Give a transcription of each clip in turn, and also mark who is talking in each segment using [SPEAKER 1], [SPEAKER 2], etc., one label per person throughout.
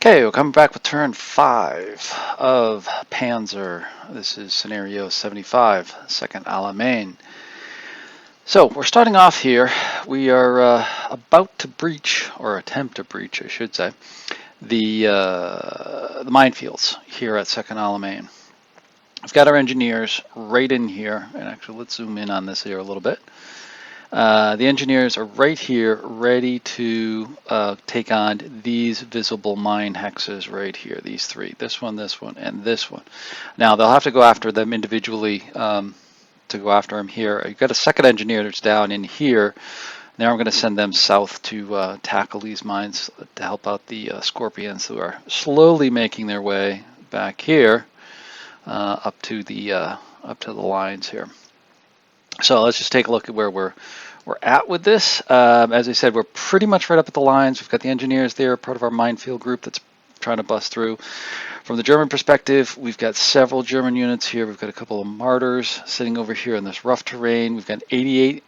[SPEAKER 1] Okay, we're coming back with turn 5 of Panzer. This is scenario 75, second Alamein. So we're starting off here. We are about to breach, or attempt to breach, I should say, the minefields here at second Alamein. We've got our engineers right in here, and actually let's zoom in on this here a little bit. The engineers are right here ready to take on these visible mine hexes right here, these three, this one, and this one. Now they'll have to go after them individually to go after them here. You've got a second engineer that's down in here. Now I'm going to send them south to tackle these mines to help out the Scorpions who are slowly making their way back here up to the lines here. So let's just take a look at where we're at with this. As I said, we're pretty much right up at the lines. We've got the engineers there, part of our minefield group that's trying to bust through. From the German perspective, we've got several German units here. We've got a couple of martyrs sitting over here in this rough terrain. We've got 88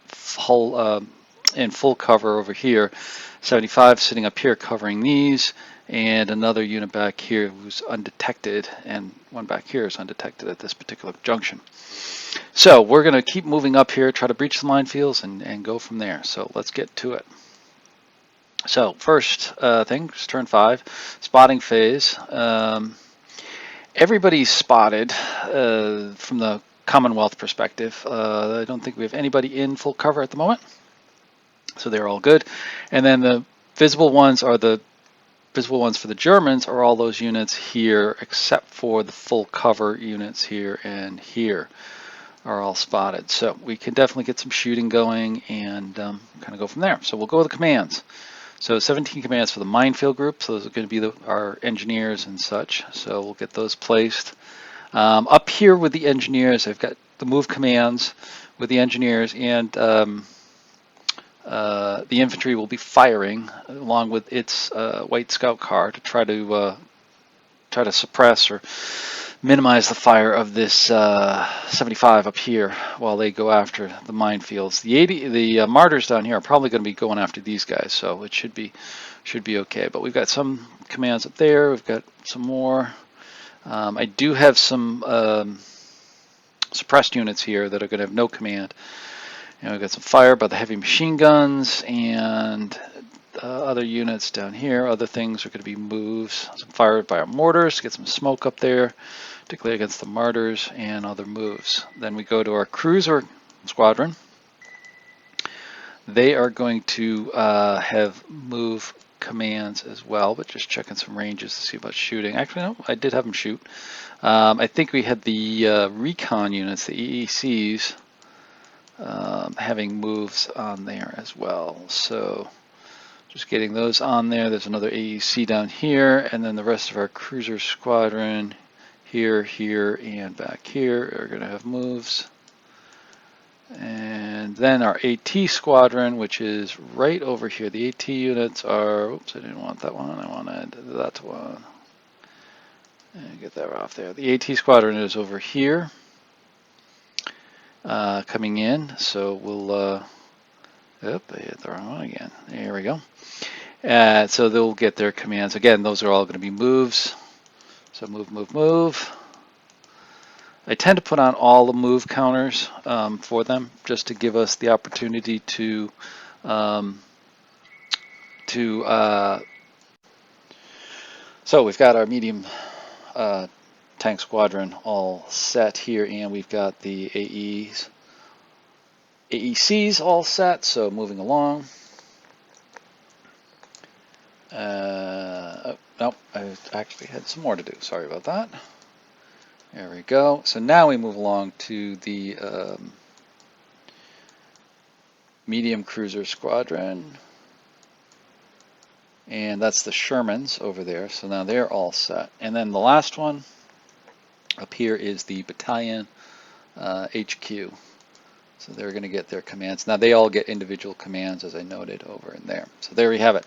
[SPEAKER 1] in full cover over here, 75 sitting up here covering these, and another unit back here who's undetected, and one back here is undetected at this particular junction. So we're going to keep moving up here, try to breach the minefields, and go from there. So let's get to it. So first thing, turn 5, spotting phase. Everybody's spotted from the Commonwealth perspective. I don't think we have anybody in full cover at the moment, so they're all good. And then the visible ones are the visible ones for the Germans are all those units here, except for the full cover units here and here are all spotted. So we can definitely get some shooting going and kind of go from there. So we'll go with the commands. So 17 commands for the minefield group. So those are going to be our engineers and such. So we'll get those placed. Up here with the engineers, I've got the move commands with the engineers, and the infantry will be firing along with its white scout car to try to suppress or minimize the fire of this 75 up here while they go after the minefields. The martyrs down here are probably going to be going after these guys, so it should be okay. But we've got some commands up there. We've got some more. I do have some suppressed units here that are going to have no command. And we've got some fire by the heavy machine guns and other units down here. Other things are going to be moves. Some fire by our mortars to get some smoke up there, particularly against the martyrs, and other moves. Then we go to our cruiser squadron. They are going to have move commands as well, but just checking some ranges to see about shooting. Actually, no, I did have them shoot. I think we had the recon units, the EECs, having moves on there as well. So just getting those on there. There's another AEC down here, and then the rest of our cruiser squadron here, here, and back here are going to have moves. And then our AT squadron, which is right over here. The AT units are, oops, I didn't want that one. I wanted that one. And get that off there. The AT squadron is over here. Coming in, so we'll, I hit the wrong one again. There we go. So they'll get their commands. Again, those are all going to be moves. So move, move, move. I tend to put on all the move counters for them, just to give us the opportunity to so we've got our medium tank squadron all set here, and we've got the AECs all set, so moving along. Oh, nope, I actually had some more to do. Sorry about that. There we go. So now we move along to the medium cruiser squadron. And that's the Shermans over there. So now they're all set. And then the last one up here is the battalion HQ. So they're going to get their commands. Now they all get individual commands, as I noted over in there. So there we have it.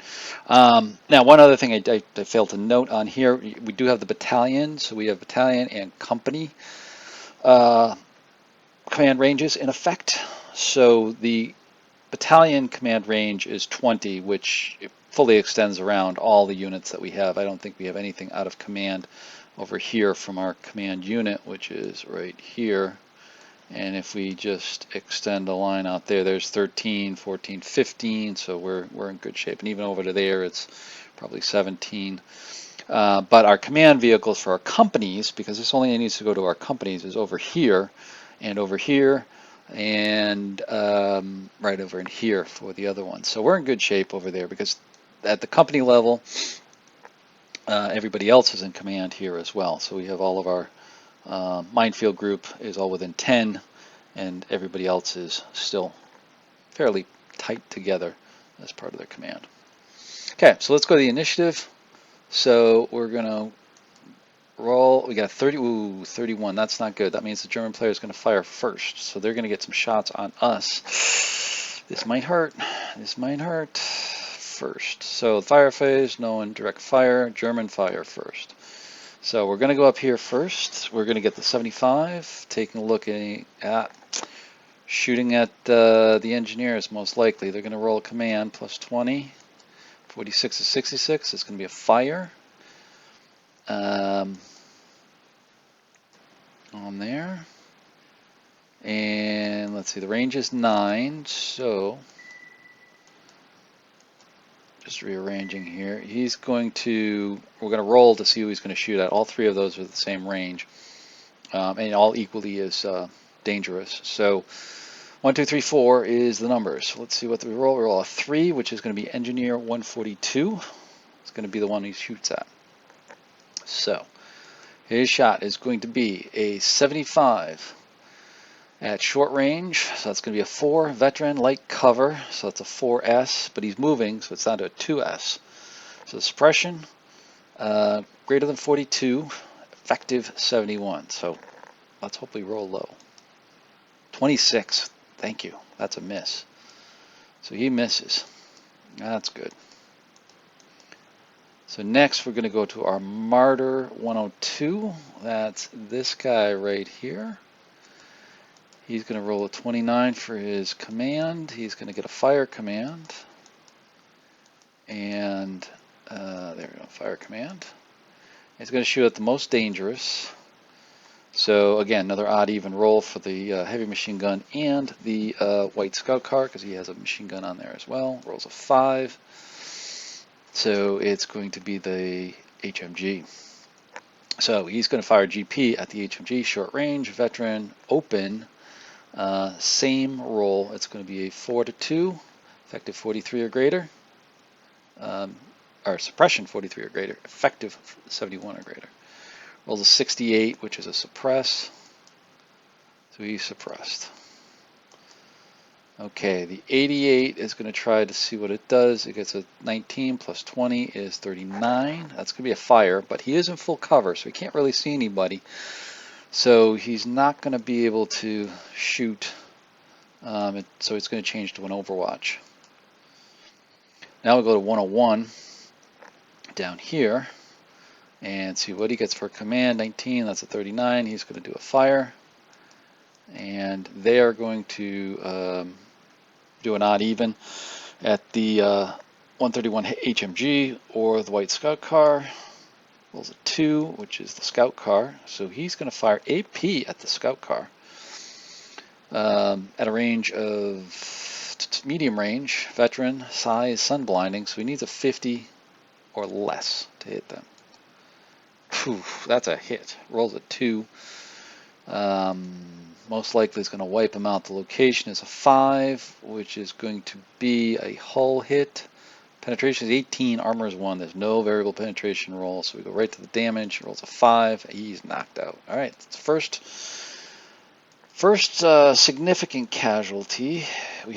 [SPEAKER 1] Now one other thing I failed to note on here, we do have the battalion. So we have battalion and company command ranges in effect. So the battalion command range is 20, which fully extends around all the units that we have. I don't think we have anything out of command over here from our command unit, which is right here. And if we just extend a line out there, there's 13, 14, 15, so we're in good shape. And even over to there, it's probably 17. But our command vehicles for our companies, because this only needs to go to our companies, is over here, and right over in here for the other one. So we're in good shape over there, because at the company level, everybody else is in command here as well. So we have all of our minefield group is all within 10, and everybody else is still fairly tight together as part of their command. Okay, so let's go to the initiative. So we're going to roll. We got 31. That's not good. That means the German player is going to fire first. So they're going to get some shots on us. This might hurt. This might hurt. First. So fire phase, no one direct fire. German fire first. So we're going to go up here first. We're going to get the 75. Taking a look at shooting at the engineers, most likely. They're going to roll a command plus 20. 46 to 66. It's going to be a fire. On there. And let's see, the range is 9, so just rearranging here. We're going to roll to see who he's going to shoot at. All three of those are the same range, and all equally as dangerous. So 1, 2, 3, 4 is the numbers. Let's see what we roll. We roll a 3, which is going to be engineer 142. It's going to be the one he shoots at. So his shot is going to be a 75 at short range, so that's going to be a 4. Veteran, light cover, so that's a 4S, but he's moving, so it's down to a 2S. So suppression, greater than 42, effective 71. So let's hopefully roll low. 26, thank you, that's a miss. So he misses. That's good. So next we're going to go to our Martyr 102. That's this guy right here. He's going to roll a 29 for his command. He's going to get a fire command. And there we go, fire command. He's going to shoot at the most dangerous. So again, another odd even roll for the heavy machine gun and the white scout car, because he has a machine gun on there as well. Rolls a 5. So it's going to be the HMG. So he's going to fire GP at the HMG, short range, veteran, open. Same roll. It's going to be a 4 to 2, effective 43 or greater, or suppression 43 or greater, effective 71 or greater. Rolls a 68, which is a suppress. So he's suppressed. Okay, the 88 is going to try to see what it does. It gets a 19 plus 20 is 39. That's going to be a fire, but he is in full cover, so he can't really see anybody. So he's not going to be able to shoot, so it's going to change to an overwatch. Now we'll go to 101 down here and see what he gets for command. 19, that's a 39. He's going to do a fire. And they are going to do an odd even at the 131 HMG or the white scout car. Rolls a 2, which is the scout car. So he's going to fire AP at the scout car at a range of medium range, veteran, size, sun blinding. So he needs a 50 or less to hit them. Phew, that's a hit. Rolls a 2. Most likely is going to wipe him out. The location is a 5, which is going to be a hull hit. Penetration is 18, armor is 1. There's no variable penetration roll, so we go right to the damage. Rolls a 5. He's knocked out. All right, it's first significant casualty. We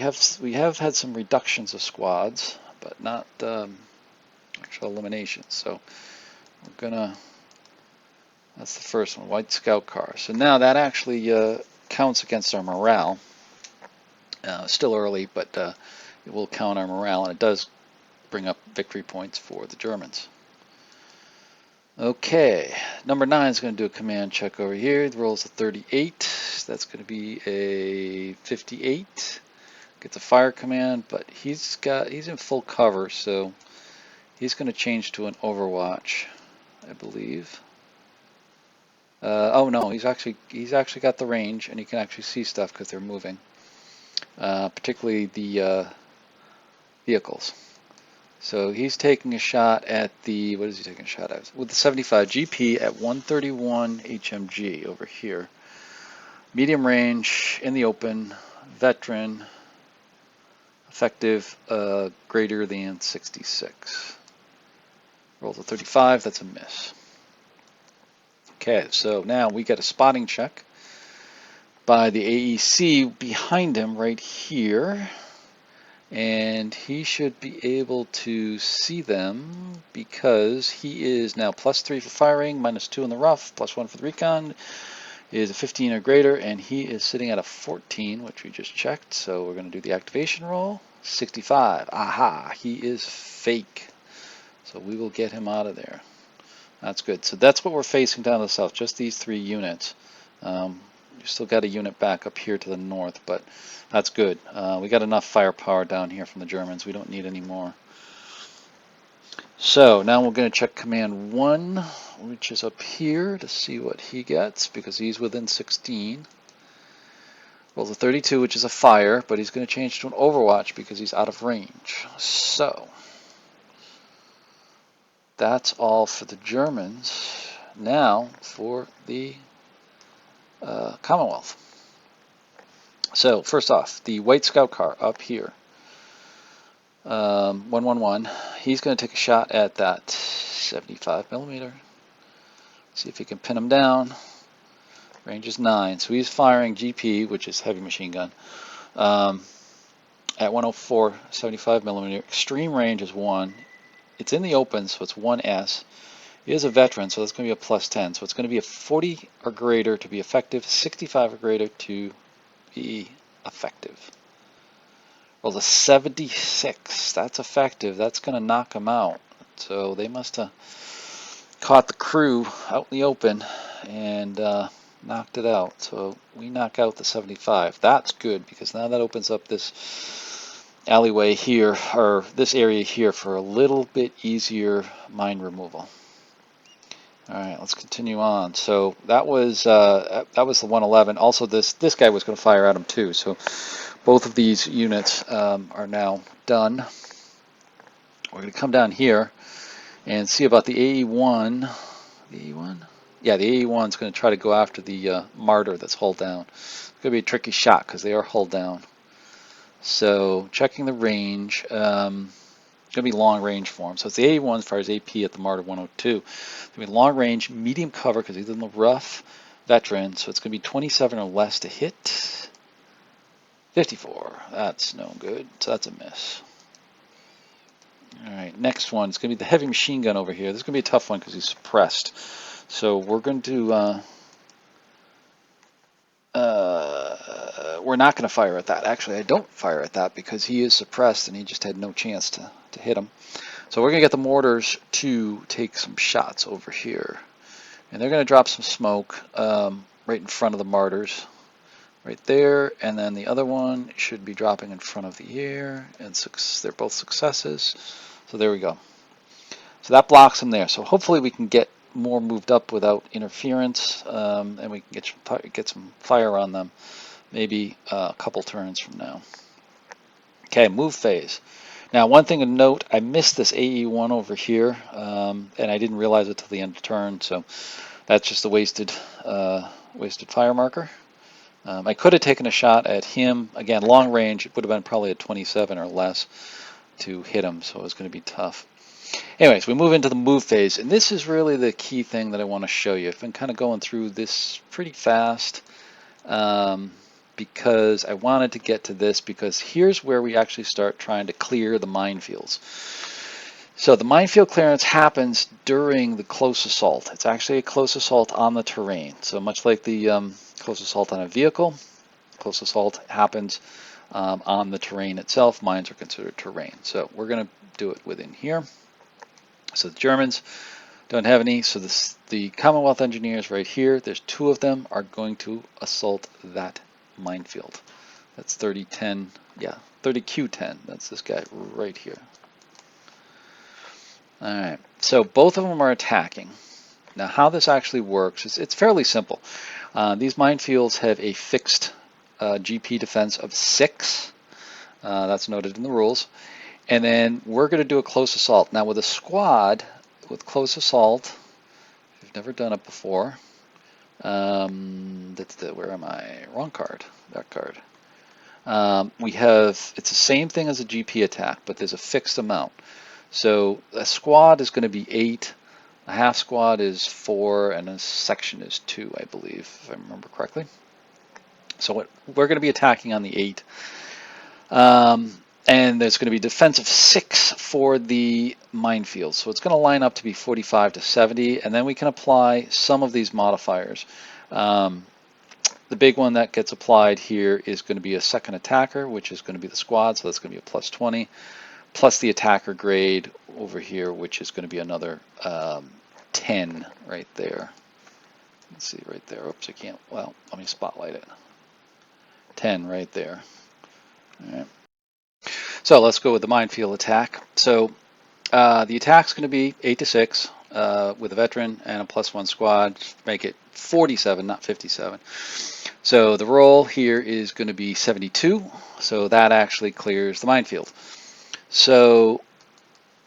[SPEAKER 1] have had some reductions of squads, but not actual eliminations. So we're gonna. That's the first one, white scout car. So now that actually counts against our morale. Still early, but it will count our morale, and it does bring up victory points for the Germans. Okay, number 9 is going to do a command check over here. It rolls a 38. That's going to be a 58. Gets a fire command, but he's in full cover, so He's going to change to an Overwatch, I believe. Oh no, he's actually got the range, and he can actually see stuff because they're moving. Particularly the vehicles. So he's taking a shot at the, what is he taking a shot at? With the 75 GP at 131 HMG over here. Medium range, in the open, veteran, effective greater than 66. Rolls a 35, that's a miss. Okay, so now we get a spotting check by the AEC behind him right here. And he should be able to see them because he is now +3 for firing, -2 in the rough, +1 for the recon. He is a 15 or greater, and he is sitting at a 14, which we just checked. So we're going to do the activation roll. 65. Aha, he is fake. So we will get him out of there. That's good. So that's what we're facing down to the south, just these 3 units. You still got a unit back up here to the north, but that's good. We got enough firepower down here from the Germans. We don't need any more. So now we're going to check Command 1, which is up here, to see what he gets, because he's within 16. Rolls a 32, which is a fire, but he's going to change to an Overwatch because he's out of range. So that's all for the Germans. Now for the Commonwealth. So first off, the white scout car up here, 111. He's going to take a shot at that 75 millimeter. See if he can pin him down. Range is 9, so he's firing GP, which is heavy machine gun, at 104, 75 millimeter. Extreme range is 1. It's in the open, so it's 1S. He is a veteran, so that's going to be a +10. So it's going to be a 40 or greater to be effective, 65 or greater to be effective. Well, the 76, that's effective. That's going to knock him out. So they must have caught the crew out in the open and knocked it out. So we knock out the 75. That's good because now that opens up this alleyway here, or this area here, for a little bit easier mine removal. All right, let's continue on. So that was the 111. Also, this guy was going to fire at him too. So both of these units are now done. We're going to come down here and see about the AE1. The AE1? Yeah, the AE1 is going to try to go after the Martyr that's hull down. It's going to be a tricky shot because they are hull down. So checking the range. It's going to be long range for him. So it's the AE1 as far as AP at the Martyr 102. It's going to be long range, medium cover because he's in the rough, veteran. So it's going to be 27 or less to hit. 54. That's no good. So that's a miss. All right, next one. It's going to be the heavy machine gun over here. This is going to be a tough one because he's suppressed. So we're going to we're not going to fire at that. Actually, I don't fire at that because he is suppressed and he just had no chance to hit him. So we're going to get the mortars to take some shots over here. And they're going to drop some smoke right in front of the Martyrs. Right there. And then the other one should be dropping in front of the air. And they're both successes. So there we go. So that blocks them there. So hopefully we can get more moved up without interference. And we can get some fire on them. Maybe a couple turns from now. Okay, move phase. Now, one thing to note, I missed this AE1 over here, and I didn't realize it till the end of turn, so that's just a wasted fire marker. I could have taken a shot at him. Again, long range, it would have been probably a 27 or less to hit him, so it was going to be tough. Anyways, we move into the move phase, and this is really the key thing that I want to show you. I've been kind of going through this pretty fast. Because I wanted to get to this, because here's where we actually start trying to clear the minefields. So the minefield clearance happens during the close assault. It's actually a close assault on the terrain. So much like the close assault on a vehicle, close assault happens on the terrain itself. Mines are considered terrain. So we're going to do it within here. So the Germans don't have any. So the Commonwealth engineers right here, there's 2 of them, are going to assault that minefield. That's 3010, yeah, 30Q10. That's this guy right here. All right, so both of them are attacking. Now, how this actually works is it's fairly simple. These minefields have a fixed GP defense of 6. That's noted in the rules. And then we're going to do a close assault. Now, with a squad, with close assault, if you've never done it before, where am I? Wrong card. That card. We have, it's the same thing as a GP attack, but there's a fixed amount. So a squad is going to be 8, a half squad is 4, and a section is 2, I believe, if I remember correctly. So we're going to be attacking on the 8. And there's going to be defense of 6 for the minefield. So it's going to line up to be 45 to 70, and then we can apply some of these modifiers. The big one that gets applied here is going to be a second attacker, which is going to be the squad, so that's going to be a plus 20, plus the attacker grade over here, which is going to be another 10 right there. Let's see right there. Oops, I can't. Well, let me spotlight it. 10 right there. All right. So let's go with the minefield attack. So the attack's going to be 8 to 6 with a veteran and a plus 1 squad. Make it 47, not 57. So the roll here is going to be 72. So that actually clears the minefield. So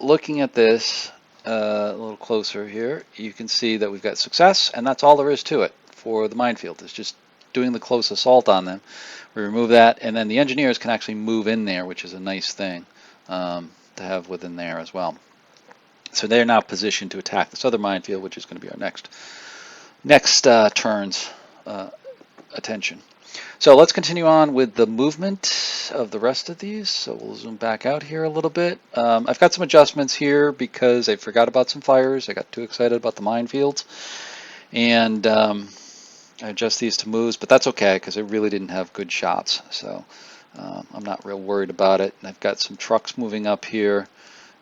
[SPEAKER 1] looking at this a little closer here, you can see that we've got success, and that's all there is to it for the minefield. It's just doing the close assault on them. We remove that, and then the engineers can actually move in there, which is a nice thing to have within there as well. So they're now positioned to attack this other minefield, which is going to be our next turn's attention. So let's continue on with the movement of the rest of these. So we'll zoom back out here a little bit. I've got some adjustments here because I forgot about some fires. I got too excited about the minefields. And I adjust these to moves, but that's okay because I really didn't have good shots. So I'm not real worried about it. And I've got some trucks moving up here.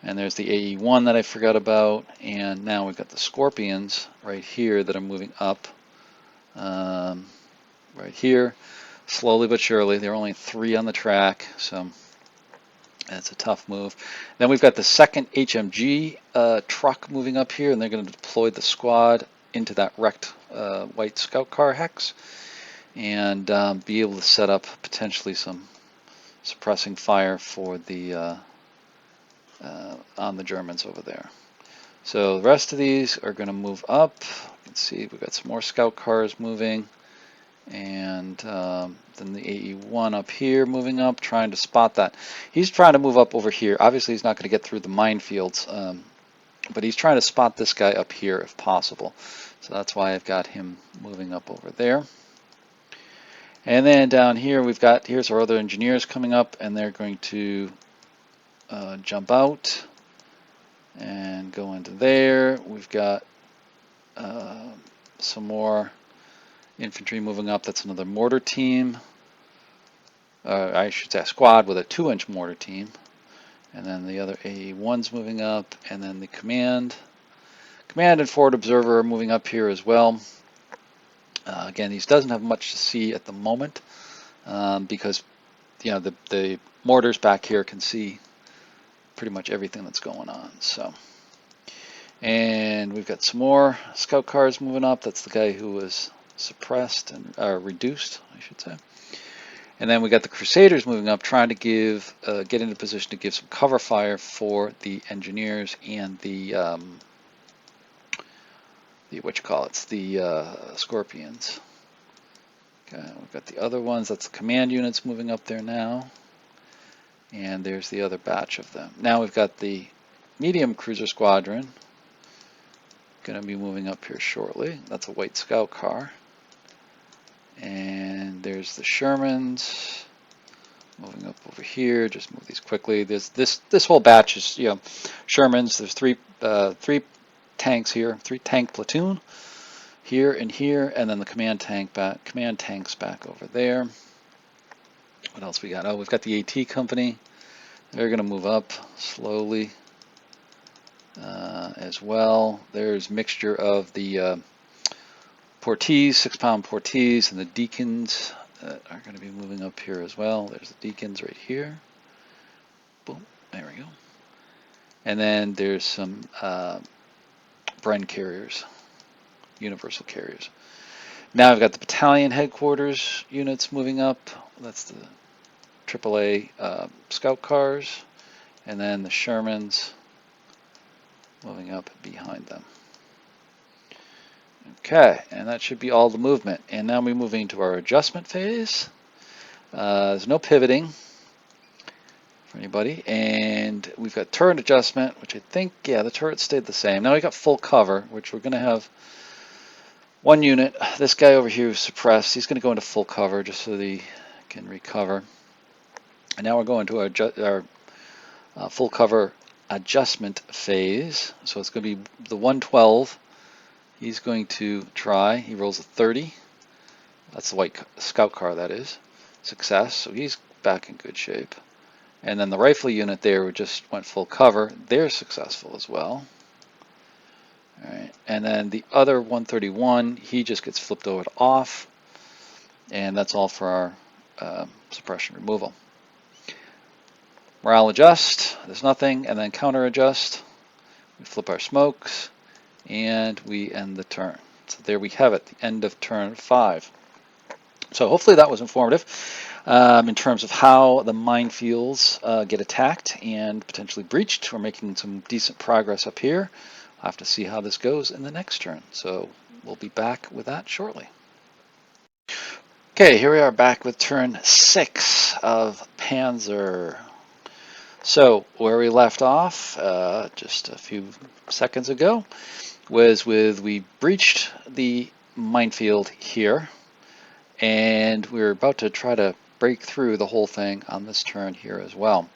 [SPEAKER 1] And there's the AE1 that I forgot about. And now we've got the Scorpions right here that are moving up. Right here, slowly but surely. There are only 3 on the track, so that's a tough move. Then we've got the second HMG truck moving up here, and they're going to deploy the squad into that wrecked white scout car hex and be able to set up potentially some suppressing fire for the on the Germans over there. So the rest of these are going to move up. You can see we've got some more scout cars moving. And then the AE1 up here moving up, trying to spot that. He's trying to move up over here. Obviously, he's not going to get through the minefields, but he's trying to spot this guy up here if possible. So that's why I've got him moving up over there. And then down here, here's our other engineers coming up, and they're going to jump out and go into there. We've got some more infantry moving up. That's another mortar team. I should say a squad with a 2-inch mortar team. And then the other AE1's moving up. And then the command and forward observer are moving up here as well. Again, he doesn't have much to see at the moment because the mortars back here can see pretty much everything that's going on. So, and we've got some more scout cars moving up. That's the guy who was suppressed and reduced, I should say. And then we got the Crusaders moving up, trying to get into position to give some cover fire for the engineers and the Scorpions. Okay, we've got the other ones. That's the command units moving up there now. And there's the other batch of them. Now we've got the medium cruiser squadron going to be moving up here shortly. That's a white scout car. And there's the Shermans moving up over here. Just move these quickly. This whole batch is Shermans. There's three tanks here, 3 tank platoon here and here, and then the command tanks back over there. What else we got? Oh, we've got the AT company. They're going to move up slowly as well. There's mixture of the Portees, 6-pound Portees, and the Deacons that are going to be moving up here as well. There's the Deacons right here. Boom, there we go. And then there's some Bren carriers, universal carriers. Now I've got the battalion headquarters units moving up. That's the AAA scout cars. And then the Shermans moving up behind them. Okay, and that should be all the movement. And now we're moving to our adjustment phase. There's no pivoting for anybody. And we've got turret adjustment, which I think, yeah, the turret stayed the same. Now we got full cover, which we're going to have one unit. This guy over here is suppressed. He's going to go into full cover just so that he can recover. And now we're going to our full cover adjustment phase. So it's going to be the 112. He's going to try. He rolls a 30. That's the white scout car, that is. Success. So he's back in good shape. And then the rifle unit there who just went full cover, they're successful as well. All right. And then the other 131, he just gets flipped over to off. And that's all for our suppression removal. Morale adjust, there's nothing, and then counter adjust. We flip our smokes, and we end the turn. So there we have it, the end of turn 5. So hopefully that was informative in terms of how the minefields get attacked and potentially breached. We're making some decent progress up here. I'll have to see how this goes in the next turn. So we'll be back with that shortly. Okay, here we are back with turn 6 of Panzer. So where we left off just a few seconds ago was with we breached the minefield here, and we were about to try to break through the whole thing on this turn here as well.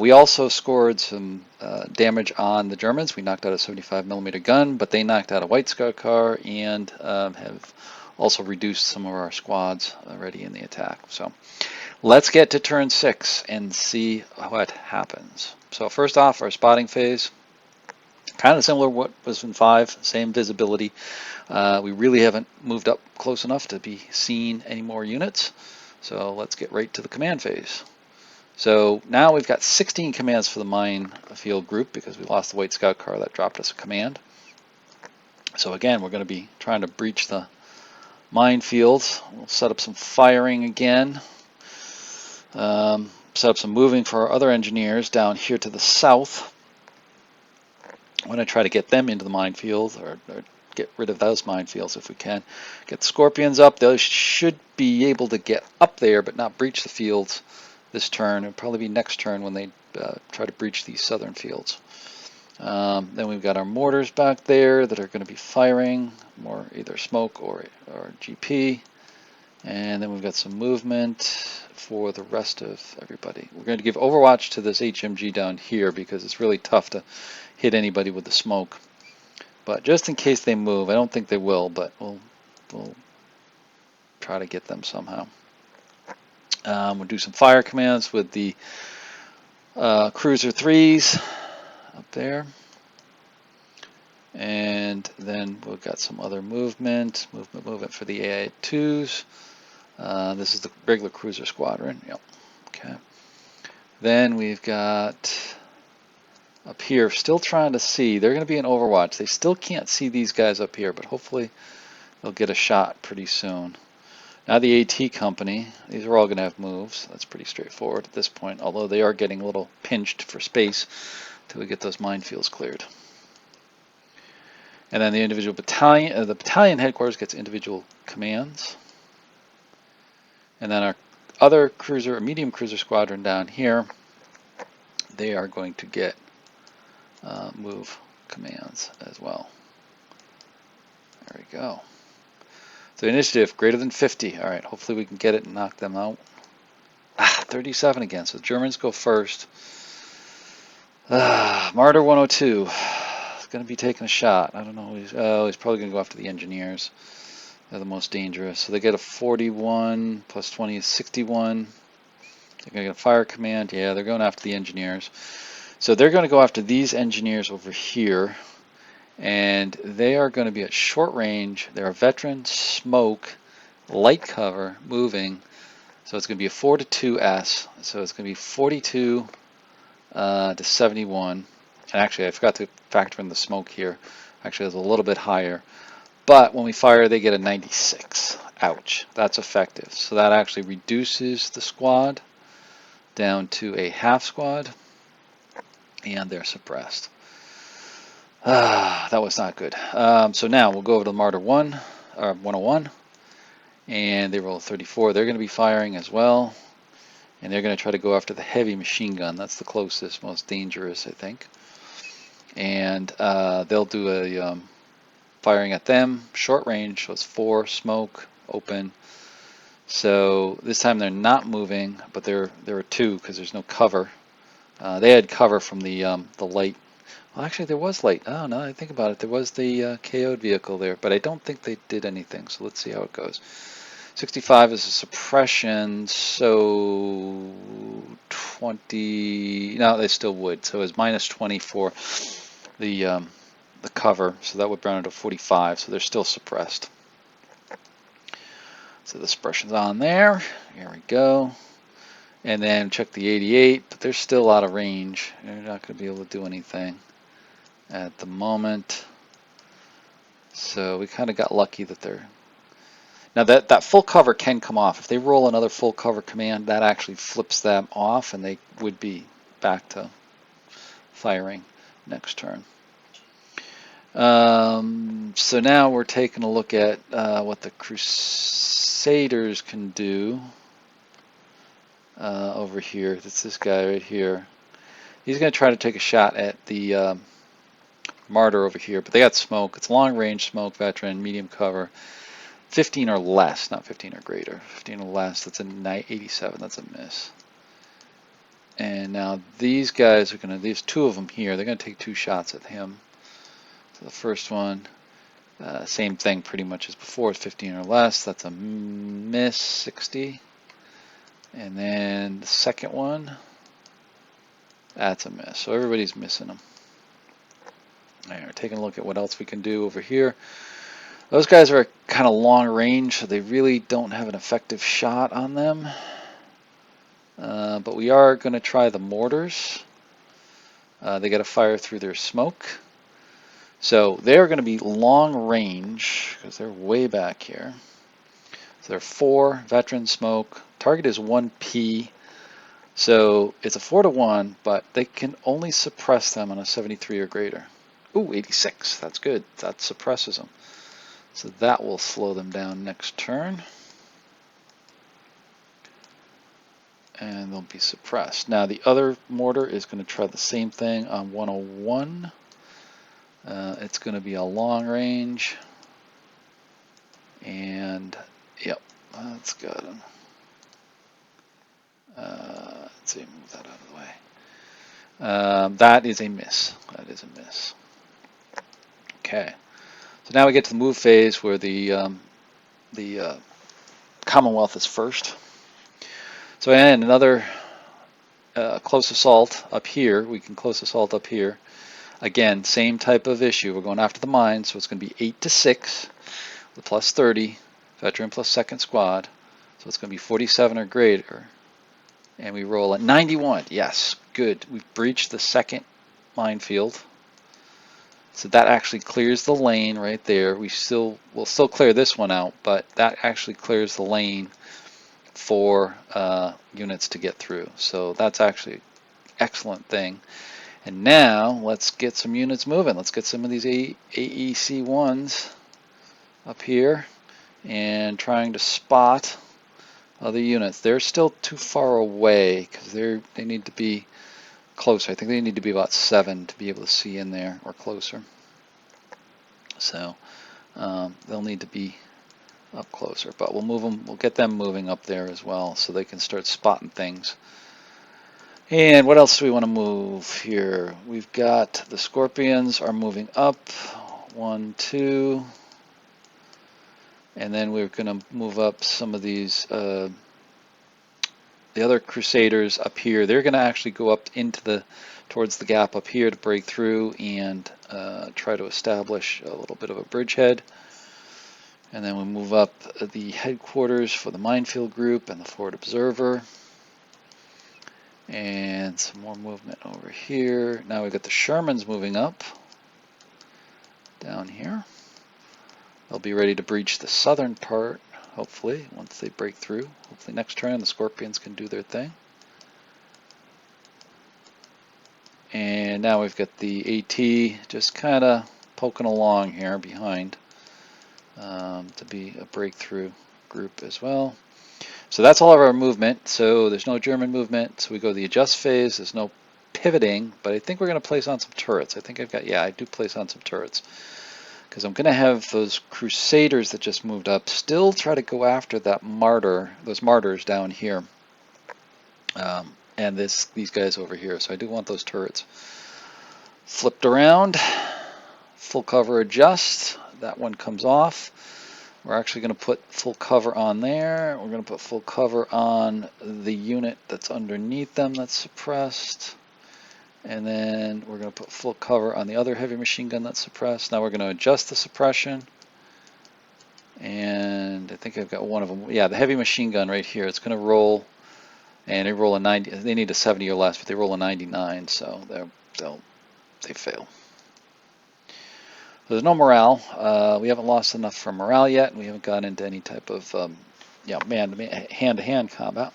[SPEAKER 1] We also scored some damage on the Germans. We knocked out a 75mm gun, but they knocked out a White Scout car and have also reduced some of our squads already in the attack. So let's get to turn 6 and see what happens. So first off, our spotting phase, kind of similar to what was in 5, same visibility. We really haven't moved up close enough to be seeing any more units. So let's get right to the command phase. So now we've got 16 commands for the minefield group because we lost the White Scout car that dropped us a command. So again, we're going to be trying to breach the minefields. We'll set up some firing again. Set up some moving for our other engineers down here to the south. I want to try to get them into the minefield or get rid of those minefields if we can. Get the Scorpions up. They should be able to get up there but not breach the fields this turn. It'll probably be next turn when they try to breach these southern fields. Then we've got our mortars back there that are going to be firing more either smoke or GP. And then we've got some movement for the rest of everybody. We're going to give overwatch to this HMG down here because it's really tough to hit anybody with the smoke. But just in case they move, I don't think they will, but we'll try to get them somehow. We'll do some fire commands with the Cruiser 3s up there. And then we've got some other movement for the AI2s. This is the regular cruiser squadron. Yep. Okay. Then we've got up here, still trying to see. They're going to be in Overwatch. They still can't see these guys up here, but hopefully they'll get a shot pretty soon. Now the AT company, these are all going to have moves. That's pretty straightforward at this point, although they are getting a little pinched for space until we get those minefields cleared. And then the individual battalion, the battalion headquarters gets individual commands. And then our other cruiser, or medium cruiser squadron down here, they are going to get move commands as well. There we go. So initiative greater than 50. All right, hopefully we can get it and knock them out. 37 again. So the Germans go first. Martyr 102 is going to be taking a shot. I don't know. He's probably going to go after the engineers. They're the most dangerous. So they get a 41 plus 20 is 61. They're going to get a fire command. Yeah, they're going after the engineers. So they're going to go after these engineers over here. And they are going to be at short range. They're a veteran, smoke, light cover, moving. So it's going to be a 4 to 2 S. So it's going to be 42 to 71. And actually, I forgot to factor in the smoke here. Actually, it's a little bit higher. But when we fire, they get a 96. Ouch. That's effective. So that actually reduces the squad down to a half squad. And they're suppressed. That was not good. So now we'll go over to Martyr 1, or 101. And they roll a 34. They're going to be firing as well. And they're going to try to go after the heavy machine gun. That's the closest, most dangerous, I think. And they'll do a firing at them, short range, so it's 4, smoke, open. So this time they're not moving, but there are 2 because there's no cover. They had cover from the light. Well, actually, there was light. Oh, no, I think about it. There was the KO'd vehicle there, but I don't think they did anything. So let's see how it goes. 65 is a suppression, so 20. No, they still would. So it's minus 20 for the cover, so that would bring it to 45. So they're still suppressed. So the suppression's on there. Here we go. And then check the 88, but they're still out of range. They're not going to be able to do anything at the moment. So we kind of got lucky that they're... Now that full cover can come off. If they roll another full cover command, that actually flips them off and they would be back to firing next turn. So now we're taking a look at what the Crusaders can do over here. That's this guy right here. He's going to try to take a shot at the Martyr over here, but they got smoke. It's long range smoke, veteran, medium cover. 15 or less, not 15 or greater. 15 or less, that's a 87, that's a miss. And now these guys are going to, there's 2 of them here, they're going to take 2 shots at him. So the first one, same thing pretty much as before, 15 or less, that's a miss, 60. And then the second one, that's a miss. So everybody's missing them. All right, we're taking a look at what else we can do over here. Those guys are kind of long range, so they really don't have an effective shot on them. But we are going to try the mortars. They got to fire through their smoke. So they're going to be long range because they're way back here. So they're 4, veteran, smoke. Target is 1P. So it's a 4-to-1, but they can only suppress them on a 73 or greater. Ooh, 86. That's good. That suppresses them. So that will slow them down next turn. And they'll be suppressed. Now the other mortar is going to try the same thing on 101. It's going to be a long range. And, yep, that's got him. Let's see, move that out of the way. That is a miss. That is a miss. Okay. So now we get to the move phase where the Commonwealth is first. So and another close assault up here. We can close assault up here. Again, same type of issue. We're going after the mine, so it's going to be 8 to 6 with plus 30, veteran plus second squad. So it's going to be 47 or greater. And we roll at 91. Yes, good. We've breached the second minefield. So that actually clears the lane right there. We'll still clear this one out, but that actually clears the lane for units to get through. So that's actually an excellent thing. And now let's get some units moving. Let's get some of these AEC ones up here and trying to spot other units. They're still too far away because they need to be closer. I think they need to be about 7 to be able to see in there or closer. So they'll need to be up closer, but we'll move them. We'll get them moving up there as well, so they can start spotting things. And what else do we want to move here? We've got the Scorpions are moving up. 1, 2, and then we're going to move up some of these. The other Crusaders up here, they're going to actually go up into towards the gap up here to break through and try to establish a little bit of a bridgehead. And then we move up the headquarters for the minefield group and the forward observer. And some more movement over here. Now we've got the Shermans moving up down here. They'll be ready to breach the southern part, hopefully, once they break through. Hopefully next turn the Scorpions can do their thing. And now we've got the AT just kind of poking along here behind to be a breakthrough group as well. So that's all of our movement. So there's no German movement. So we go to the adjust phase. There's no pivoting, but I think we're going to place on some turrets. I think I've got, yeah, I do place on some turrets. Because I'm going to have those Crusaders that just moved up still try to go after that martyr, those martyrs down here. And these guys over here. So I do want those turrets flipped around. Full cover adjust. That one comes off. We're actually going to put full cover on there. We're going to put full cover on the unit that's underneath them that's suppressed. And then we're going to put full cover on the other heavy machine gun that's suppressed. Now we're going to adjust the suppression. And I think I've got one of them. Yeah, the heavy machine gun right here. It's going to roll. And they roll a 90. They need a 70 or less, but they roll a 99. So they fail. There's no morale. We haven't lost enough for morale yet, and we haven't gotten into any type of hand-to-hand combat.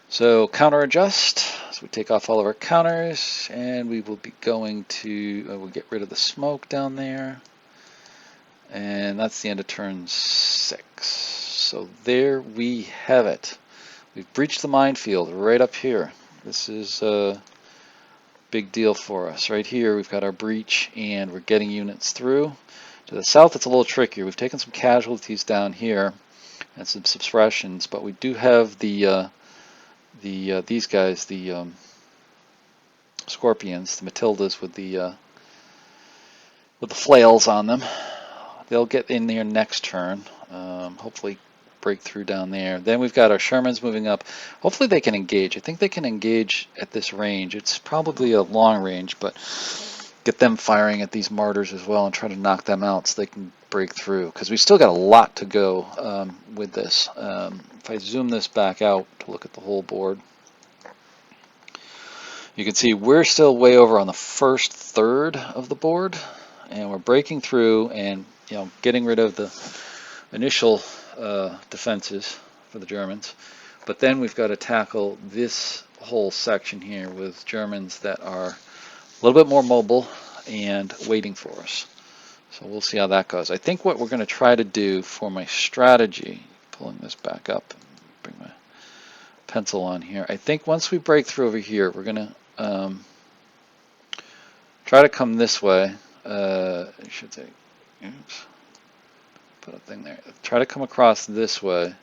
[SPEAKER 1] So counter adjust. So we take off all of our counters, and we will be going to. We'll get rid of the smoke down there, and that's the end of turn 6. So there we have it. We've breached the minefield right up here. This is big deal for us. Right here we've got our breach and we're getting units through. To the south it's a little trickier. We've taken some casualties down here and some suppressions, but we do have these guys, the Scorpions, the Matildas with the flails on them. They'll get in there next turn. Hopefully break through down there. Then we've got our Shermans moving up. Hopefully they can engage. I think they can engage at this range. It's probably a long range, but get them firing at these martyrs as well and try to knock them out so they can break through. Because we still got a lot to go with this. If I zoom this back out to look at the whole board, you can see we're still way over on the first third of the board, and we're breaking through and getting rid of the initial defenses for the Germans, but then we've got to tackle this whole section here with Germans that are a little bit more mobile and waiting for us. So we'll see how that goes. I think what we're going to try to do for my strategy, pulling this back up, bring my pencil on here. I think once we break through over here, we're going to try to come this way. I should say, oops. Put a thing there. Try to come across this way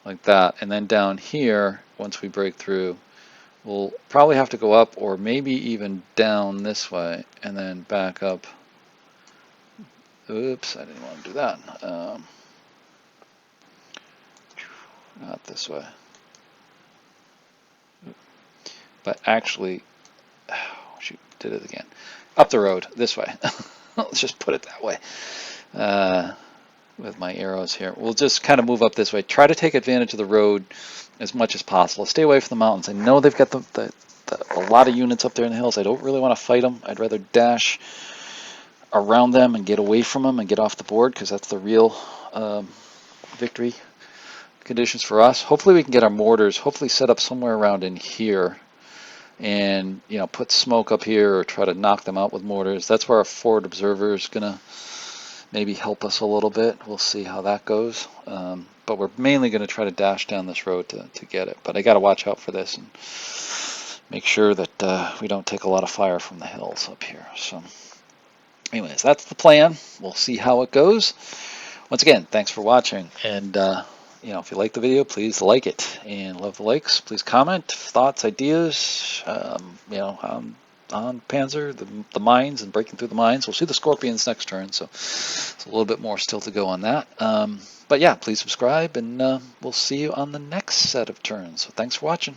[SPEAKER 1] like that, and then down here once we break through we'll probably have to go up or maybe even down this way and then back up. Oops, I didn't want to do that. Not this way, but actually, oh, shoot, did it again. Up the road this way. Let's just put it that way. With my arrows here. We'll just kind of move up this way. Try to take advantage of the road as much as possible. Stay away from the mountains. I know they've got a lot of units up there in the hills. I don't really want to fight them. I'd rather dash around them and get away from them and get off the board, because that's the real victory conditions for us. Hopefully we can get our mortars hopefully set up somewhere around in here and put smoke up here or try to knock them out with mortars. That's where our forward observer is going to maybe help us a little bit. We'll see how that goes. But we're mainly going to try to dash down this road to get it. But I got to watch out for this and make sure that we don't take a lot of fire from the hills up here. So anyways, that's the plan. We'll see how it goes. Once again, thanks for watching. And if you like the video, please like it. And love the likes. Please comment, thoughts, ideas, on Panzer, the mines and breaking through the mines. We'll see the Scorpions next turn, so it's a little bit more still to go on that. But yeah, please subscribe, and we'll see you on the next set of turns. So thanks for watching.